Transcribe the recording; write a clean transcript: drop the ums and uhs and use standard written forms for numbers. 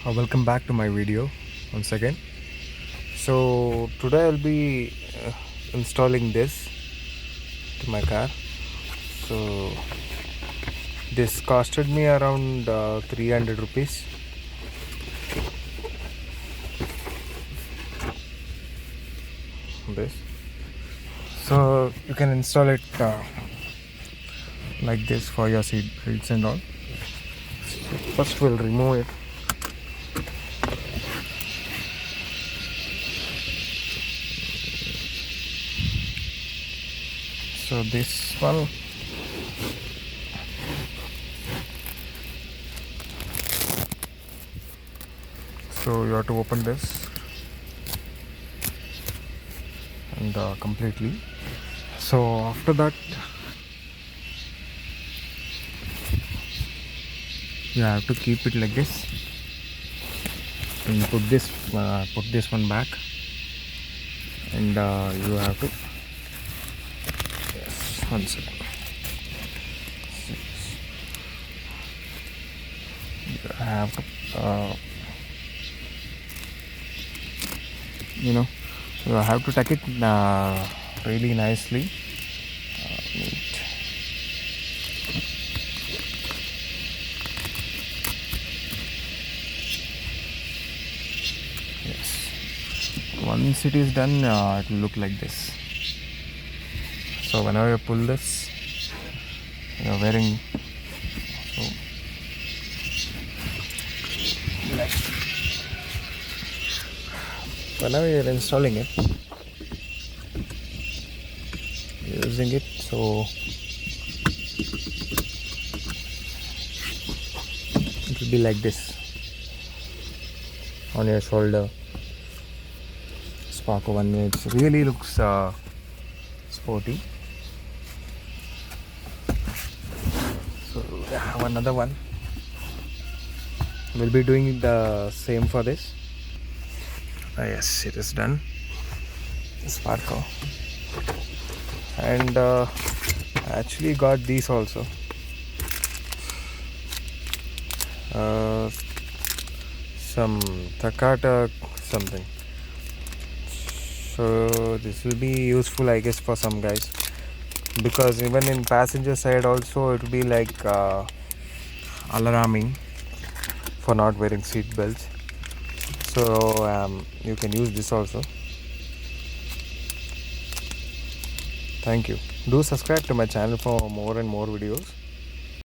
Welcome back to my video once again. So today I'll be installing this to my car. So this costed me around 300 rupees. This. So you can install it like this for your seat belts and all. So first we'll remove it. So this one, so you have to open this and completely. So after that you have to keep it like this and put this one back, and you have to, yes, one second. You have to you have to tuck it really nicely. Neat. Yes. Once it is done, it will look like this. So whenever you pull this, you are wearing, so like, whenever you are installing it, using it, so it will be like this on your shoulder. Sparco one, it really looks sporty. So I have another one. We'll be doing the same for this. Yes, it is done. Sparco. And I actually got these also. Some Takata something. So this will be useful, I guess, for some guys, because even in passenger side also it will be like alarming for not wearing seat belts. So you can use this also. Thank you. Do subscribe to my channel for more and more videos.